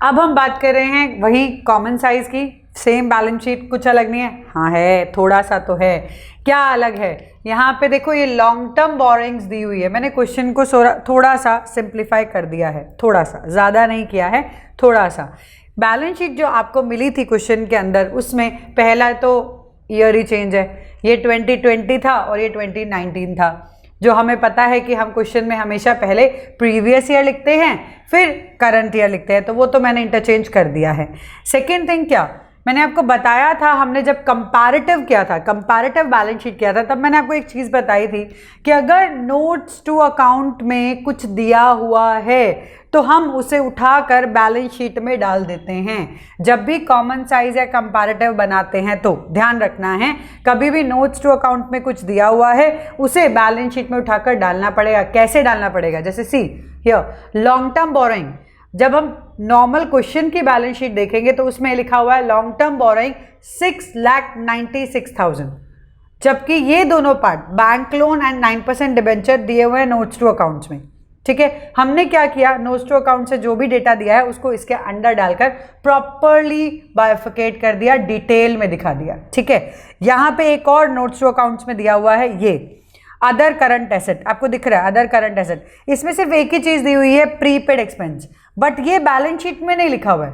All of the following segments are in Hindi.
अब हम बात कर रहे हैं वही कॉमन साइज की, सेम बैलेंस शीट, कुछ अलग नहीं है। हाँ है, थोड़ा सा तो है। क्या अलग है? यहाँ पे देखो ये लॉन्ग टर्म बोरिंग्स दी हुई है। मैंने क्वेश्चन को थोड़ा सा सिंप्लीफाई कर दिया है, थोड़ा सा, ज़्यादा नहीं किया है, थोड़ा सा। बैलेंस शीट जो आपको मिली थी क्वेश्चन के अंदर, उसमें पहला तो ईयर ही चेंज है। ये 2020 था और ये 2019 था। जो हमें पता है कि हम क्वेश्चन में हमेशा पहले प्रीवियस ईयर लिखते हैं फिर करंट ईयर लिखते हैं, तो वो तो मैंने इंटरचेंज कर दिया है। सेकेंड थिंग क्या, मैंने आपको बताया था, हमने जब कंपैरेटिव किया था, कंपैरेटिव बैलेंस शीट किया था, तब मैंने आपको एक चीज़ बताई थी कि अगर नोट्स टू अकाउंट में कुछ दिया हुआ है तो हम उसे उठाकर बैलेंस शीट में डाल देते हैं। जब भी कॉमन साइज या कंपैरेटिव बनाते हैं तो ध्यान रखना है, कभी भी नोट्स टू अकाउंट में कुछ दिया हुआ है उसे बैलेंस शीट में उठाकर डालना पड़ेगा। कैसे डालना पड़ेगा? जैसे see here long term borrowing, जब हम नॉर्मल क्वेश्चन की बैलेंस शीट देखेंगे तो उसमें लिखा हुआ है लॉन्ग टर्म बोरोइंग 6,96,000, जबकि ये दोनों part bank loan and 9% debenture दिए हुए हैं नोट्स टू अकाउंट्स में। ठीक है, हमने क्या किया, नोट्स टू अकाउंट से जो भी डेटा दिया है उसको इसके अंडर डालकर प्रॉपरली बाइफिकेट कर दिया, डिटेल में दिखा दिया। ठीक है, यहाँ पे एक और नोट्स टू अकाउंट्स में दिया हुआ है, ये अदर करंट एसेट, आपको दिख रहा है अदर करंट एसेट। इसमें सिर्फ एक ही चीज दी हुई है, प्रीपेड एक्सपेंस, बट ये बैलेंस शीट में नहीं लिखा हुआ है।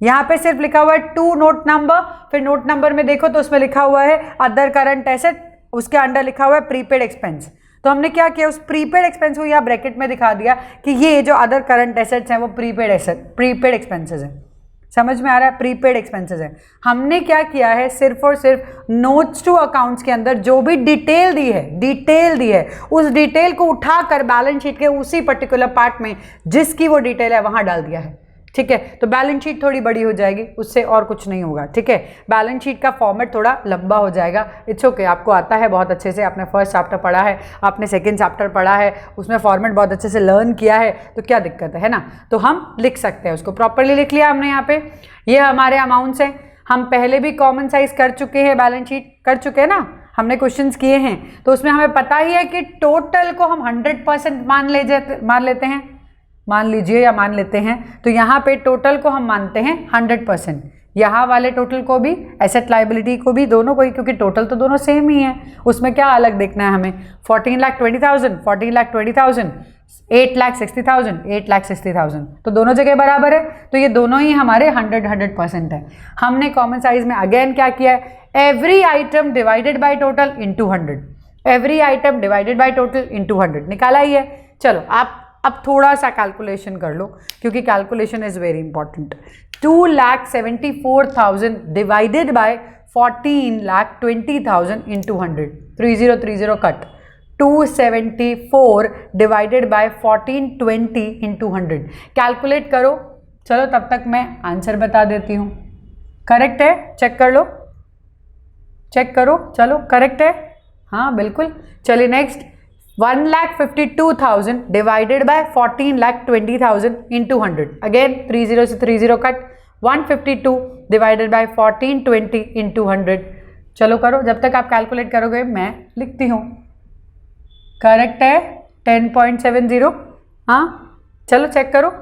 यहाँ पे सिर्फ लिखा हुआ है टू नोट नंबर, फिर नोट नंबर में देखो तो उसमें लिखा हुआ है अदर करंट एसेट, उसके अंडर लिखा हुआ है प्रीपेड एक्सपेंस। तो हमने क्या किया, उस प्रीपेड एक्सपेंस को यहाँ ब्रैकेट में दिखा दिया कि ये जो अदर करंट एसेट्स हैं वो प्रीपेड एक्सपेंसेस हैं। समझ में आ रहा है? प्रीपेड एक्सपेंसेस है। हमने क्या किया है, सिर्फ और सिर्फ नोट्स टू अकाउंट्स के अंदर जो भी डिटेल दी है उस डिटेल को उठाकर बैलेंस शीट के उसी पर्टिकुलर पार्ट में जिसकी वो डिटेल है वहां डाल दिया है। ठीक है, तो बैलेंस शीट थोड़ी बड़ी हो जाएगी, उससे और कुछ नहीं होगा। ठीक है, बैलेंस शीट का फॉर्मेट थोड़ा लंबा हो जाएगा। इट्स ओके, आपको आता है बहुत अच्छे से, आपने फर्स्ट चैप्टर पढ़ा है, आपने सेकंड चैप्टर पढ़ा है, उसमें फॉर्मेट बहुत अच्छे से लर्न किया है, तो क्या दिक्कत है ना? तो हम लिख सकते हैं, उसको प्रॉपरली लिख लिया हमने। यहाँ पे ये हमारे अमाउंट्स हैं, हम पहले भी कॉमन साइज कर चुके हैं, बैलेंस शीट कर चुके हैं ना, हमने क्वेश्चंस किए हैं, तो उसमें हमें पता ही है कि टोटल को हम 100% मान लीजिए या मान लेते हैं। तो यहाँ पे टोटल को हम मानते हैं 100%, यहाँ वाले टोटल को भी, एसेट लाइबिलिटी को भी, दोनों को ही, क्योंकि टोटल तो दोनों सेम ही है। उसमें क्या अलग देखना है हमें? 14,20,000, 14,20,000, 8,60,000, 8,60,000, तो दोनों जगह बराबर है, तो ये दोनों ही हमारे 100% है। हमने कॉमन साइज में अगेन क्या किया है, every item divided by total into 100, every item divided by total into 100 निकाला ही है। चलो आप अब थोड़ा सा कैलकुलेशन कर लो, क्योंकि calculation is very important. 2,74,000 divided by 14,20,000 into 100, 3030 cut, 274 divided by 1420 into 100, calculate करो। चलो तब तक मैं आंसर बता देती हूँ। करेक्ट है, चेक कर लो, चेक करो। चलो करेक्ट है, हाँ बिल्कुल। चलिए next, 1,52,000 divided by 14,20,000 into 100, again 30 से 30 कट, 152 डिवाइडेड बाय 1420 इंटू 100। चलो करो, जब तक आप कैलकुलेट करोगे मैं लिखती हूँ। करेक्ट है, 10.70। हाँ चलो चेक करो,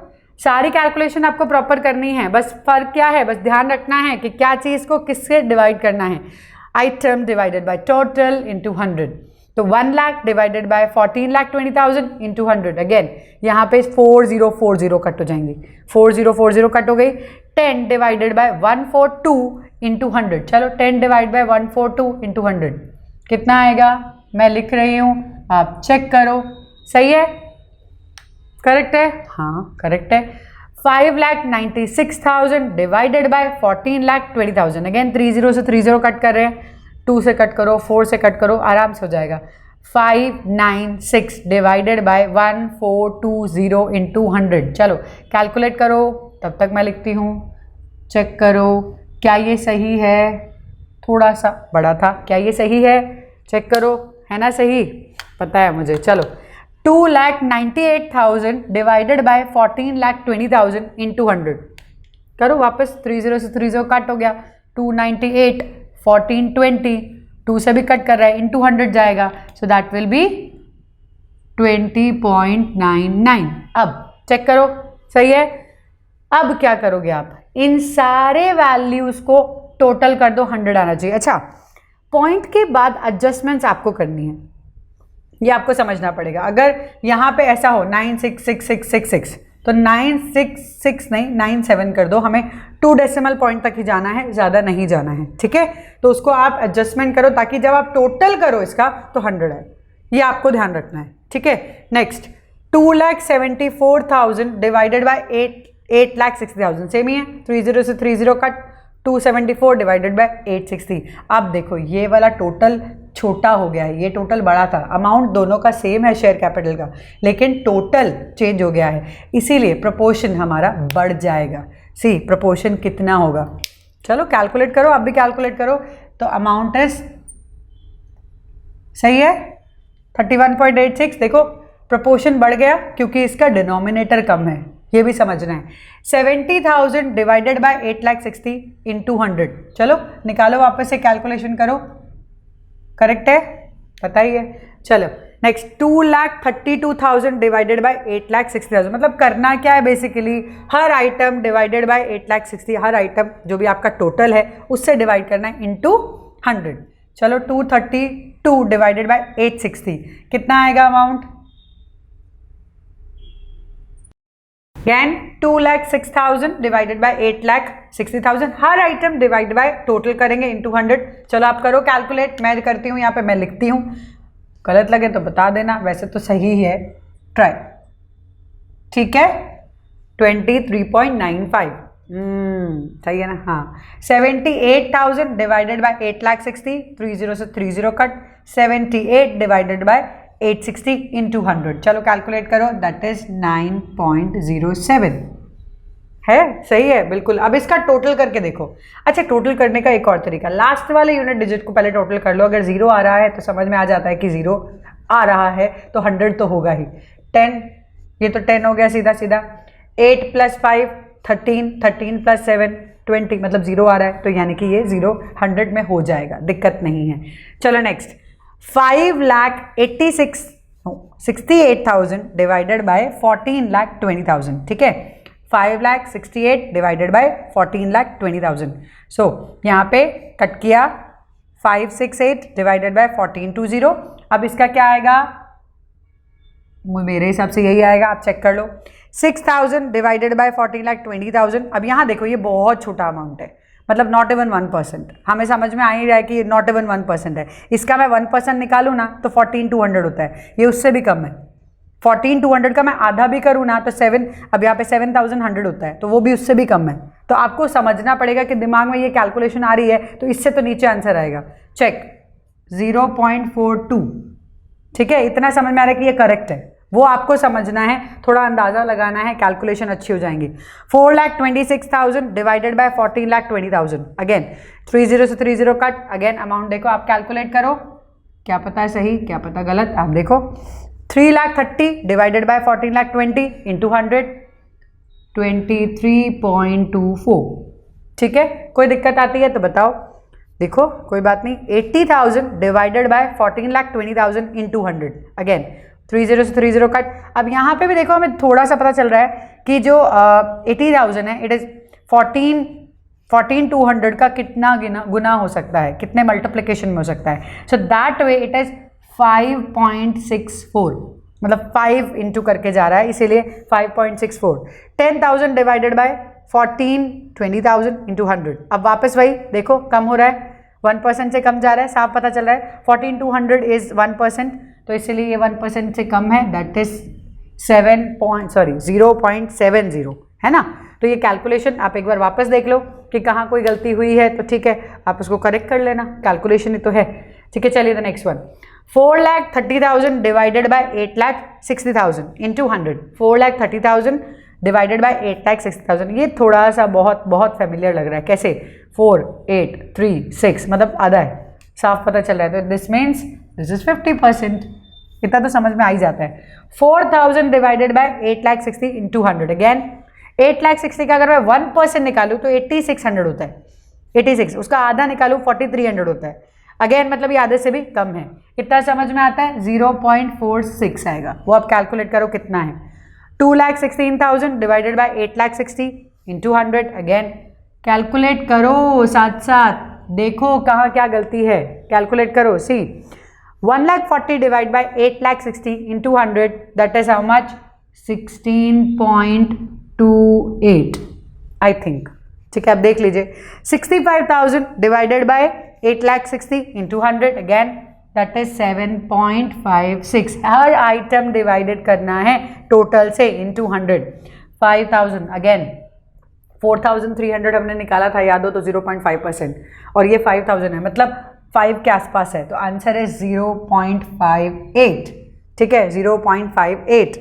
सारी कैलकुलेशन आपको प्रॉपर करनी है, बस फर्क क्या है, बस ध्यान रखना है कि क्या चीज़ को किससे डिवाइड करना है। Item divided by total into 100, तो 1 lakh divided by 14,20,000 into 100, again यहाँ पे 4040 कट हो जाएंगी, 4040 कट हो गई। 10 डिवाइडेड बाय 142 इंटू 100, चलो 10 डिवाइड बाय 142 इंटू 100 कितना आएगा, मैं लिख रही हूँ, आप चेक करो। सही है, करेक्ट है, हाँ करेक्ट है। 5,96,000 डिवाइडेड बाय 14,20,000, अगेन 30 से 30 कट कर रहे हैं, 2 से कट करो, 4 से कट करो, आराम से हो जाएगा। 596 डिवाइडेड बाय 1420 इंटू 100, चलो कैलकुलेट करो, तब तक मैं लिखती हूँ। चेक करो क्या ये सही है, थोड़ा सा बड़ा था, क्या ये सही है, चेक करो, है ना सही, पता है मुझे। चलो 2,98,000 डिवाइडेड बाय 14,20,000 इंटू 100, करो वापस, 30 से 30 कट हो गया, 298, 1420, 2 से भी कट कर रहा है, इंटू 100 जाएगा, सो दैट विल बी 20.99। अब चेक करो, सही है, अब क्या करोगे आप, इन सारे वैल्यूज को टोटल कर दो, 100 आना चाहिए। अच्छा, पॉइंट के बाद एडजस्टमेंट्स आपको करनी है, ये आपको समझना पड़ेगा। अगर यहाँ पे ऐसा हो 966666 तो 966 नहीं 97 कर दो, हमें 2 डेसिमल पॉइंट तक ही जाना है, ज़्यादा नहीं जाना है, ठीक है। तो उसको आप एडजस्टमेंट करो ताकि जब आप टोटल करो इसका तो 100 है, ये आपको ध्यान रखना है, ठीक है। नेक्स्ट 2,74,000 डिवाइडेड बाय 8,60,000 सेम ही है, 30 से 30 कट, 274 डिवाइडेड बाय 860। अब देखो ये वाला टोटल छोटा हो गया है, ये टोटल बड़ा था, अमाउंट दोनों का सेम है शेयर कैपिटल का, लेकिन टोटल चेंज हो गया है, इसीलिए प्रोपोर्शन हमारा बढ़ जाएगा। सी प्रोपोर्शन कितना होगा, चलो कैलकुलेट करो, आप भी कैलकुलेट करो। तो अमाउंट इज सही है 31.86। देखो प्रोपोर्शन बढ़ गया क्योंकि इसका डिनोमिनेटर कम है, ये भी समझना है। 70,000 डिवाइडेड बाय 8,60 इंटू 100, चलो निकालो वापस से, कैलकुलेशन करो, करेक्ट है बताइए। चलो नेक्स्ट 2,32,000 डिवाइडेड बाय 8,60,000, मतलब करना क्या है basically, her item divided by 8,60,000, her item जो भी आपका टोटल है उससे डिवाइड करना है इंटू 100। चलो 232 डिवाइडेड बाय 860 कितना आएगा amount, again 2,06,000 divided by 8,60,000, her item divide by total करेंगे इंटू 100। चलो आप करो कैलकुलेट, मैं करती हूँ यहाँ पे, मैं लिखती हूँ, गलत लगे तो बता देना, वैसे तो सही है, ट्राई, ठीक है। 23.95 सही है ना, हाँ। 78,000 डिवाइडेड बाय 8,60,000, 30 से 30 कट, 78 डिवाइडेड बाय 860 इंटू 100, चलो कैलकुलेट करो, दैट इज 9.07 है, सही है बिल्कुल। अब इसका टोटल करके देखो। अच्छा, टोटल करने का एक और तरीका, लास्ट वाले यूनिट डिजिट को पहले टोटल कर लो, अगर 0 आ रहा है तो समझ में आ जाता है कि 0 आ रहा है तो 100 तो होगा ही। 10, ये तो 10 हो गया सीधा सीधा, 8 + 5 13, 13 + 7 20, मतलब 0 आ रहा है तो यानी कि ये 0 100 में हो जाएगा, दिक्कत नहीं है। चलो नेक्स्ट 5,68,000 डिवाइडेड बाय 14,20,000, ठीक है। 5,68,000 डिवाइडेड बाय 14,20,000, सो यहाँ पे कट किया, 568 डिवाइडेड बाय 1420। अब इसका क्या आएगा, मेरे हिसाब से यही आएगा, आप चेक कर लो। 6,000 डिवाइडेड बाय 14,20,000। अब यहाँ देखो ये बहुत छोटा अमाउंट है, मतलब नॉट इवन 1%, हमें समझ में आ ही रहा है कि नॉट इवन 1% है। इसका मैं 1% निकालूँ ना तो 14,200 होता है, ये उससे भी कम है। 14,200 का मैं आधा भी करूँ ना तो 7, अब यहाँ पे 7,100 होता है, तो वो भी उससे भी कम है। तो आपको समझना पड़ेगा कि दिमाग में ये कैलकुलेशन आ रही है तो इससे तो नीचे आंसर आएगा, चेक 0.42, ठीक है। इतना समझ में आ रहा है कि ये करेक्ट है, वो आपको समझना है, थोड़ा अंदाजा लगाना है, कैलकुलेशन अच्छी हो जाएंगी। 4,26,000 डिवाइडेड बाय 14,20,000, अगेन 30 से 30 कट, अगेन अमाउंट देखो, आप कैलकुलेट करो, क्या पता है सही क्या पता गलत, आप देखो। 3,30,000 डिवाइडेड बाय 14,20,000 इंटू 100, 23.24, ठीक है। कोई दिक्कत आती है तो बताओ, देखो कोई बात नहीं। 80,000 डिवाइडेड बाय 14,20,000 इंटू 100, अगेन 30 से 30 कट। अब यहाँ पे भी देखो हमें थोड़ा सा पता चल रहा है कि जो 80,000 है, इट इज़ 14,200 का कितना गुना हो सकता है, कितने मल्टीप्लिकेशन में हो सकता है। So that way it is 5.64, मतलब 5 इंटू करके जा रहा है, इसीलिए 5.64। 10,000 डिवाइडेड बाय 14,20,000 इंटू 100, अब वापस वही देखो कम हो रहा है, 1% से कम जा रहा है, साफ पता चल रहा है। 14,200 इज 1%, तो इसीलिए ये 1% से कम है, दैट इज 0.70 है ना। तो ये कैलकुलेशन आप एक बार वापस देख लो कि कहाँ कोई गलती हुई है, तो ठीक है आप उसको करेक्ट कर लेना, कैलकुलेशन ही तो है, ठीक है। चलिए the next one, 4,30,000 divided by 8,60,000 into 100, 4,30,000 divided by 8,60,000, ये थोड़ा सा बहुत फैमिलियर लग रहा है, कैसे 4, 8, 3, 6, मतलब आधा है, साफ पता चल रहा है, तो दिस मीन्स दिस इज 50%, इतना तो समझ में आ ही जाता है। 4,000 डिवाइडेड बाय 8,60,000 इंटू 100, अगेन 8,60,000 का अगर मैं 1% निकालूँ तो 8,600 होता है, 86, उसका आधा निकालूँ 4,300 होता है, अगेन मतलब ये आधे से भी कम है, कितना समझ में आता है 0.46 आएगा, वो आप कैलकुलेट करो कितना है। 2,16,000 divided by 8,60,000 into 100 again calculate करो, साथ साथ देखो कहाँ क्या गलती है, कैलकुलेट करो। सी 1,40,000 divide by 8,60,000 into 100 that is how much 16.28 I think. ठीक है, आप देख लीजिए 65,000 divided by 8,60,000 into 100 again that is 7.56। Her item divided करना है टोटल से इंटू 100। 5,000 अगेन 4,300 हमने निकाला था, याद हो तो 0.5% और ये 5,000 है, मतलब 5 के आसपास है, तो आंसर है 0.58। ठीक है, 0.58।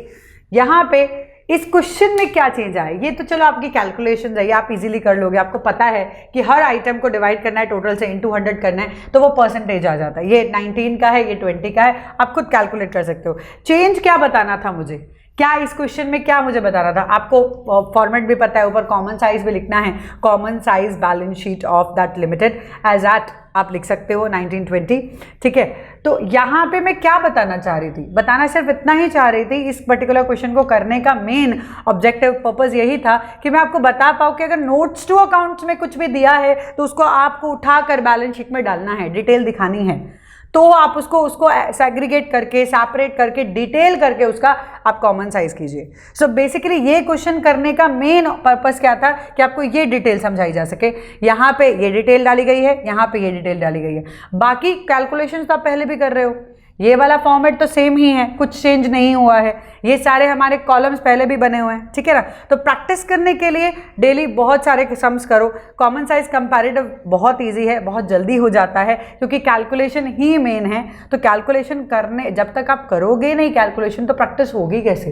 यहाँ पे इस क्वेश्चन में क्या चेंज आया, ये तो चलो आपकी कैलकुलेशन है, ये आप इजीली कर लोगे, आपको पता है कि हर आइटम को डिवाइड करना है टोटल से इंटू 100 करना है, तो वो परसेंटेज आ जाता है। ये 19 का है, ये 20 का है, आप खुद कैलकुलेट कर सकते हो। चेंज क्या बताना था मुझे, क्या इस क्वेश्चन में क्या मुझे बताना था, आपको फॉर्मेट भी पता है, ऊपर कॉमन साइज भी लिखना है, common size balance sheet of that limited as at आप लिख सकते हो 1920। ठीक है, तो यहाँ पे मैं क्या बताना चाह रही थी, बताना सिर्फ इतना ही चाह रही थी, इस पर्टिकुलर क्वेश्चन को करने का मेन ऑब्जेक्टिव पर्पस यही था कि मैं आपको बता पाऊँ कि अगर नोट्स टू अकाउंट्स में कुछ भी दिया है तो उसको आपको उठाकर बैलेंस शीट में डालना है, डिटेल दिखानी है, तो आप उसको सेग्रीगेट करके, सेपरेट करके, डिटेल करके उसका आप कॉमन साइज कीजिए। सो बेसिकली ये क्वेश्चन करने का मेन पर्पस क्या था कि आपको ये डिटेल समझाई जा सके। यहाँ पे ये डिटेल डाली गई है, यहाँ पे ये डिटेल डाली गई है, बाकी कैलकुलेशंस तो आप पहले भी कर रहे हो, ये वाला फॉर्मेट तो सेम ही है, कुछ चेंज नहीं हुआ है, ये सारे हमारे कॉलम्स पहले भी बने हुए हैं। ठीक है ना, तो प्रैक्टिस करने के लिए डेली बहुत सारे सम्स करो। कॉमन साइज कंपैरेटिव बहुत इजी है, बहुत जल्दी हो जाता है, क्योंकि कैलकुलेशन ही मेन है। तो कैलकुलेशन करने, जब तक आप करोगे नहीं कैलकुलेशन तो प्रैक्टिस होगी कैसे,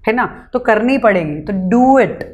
है ना, तो करनी पड़ेगी, तो डू इट।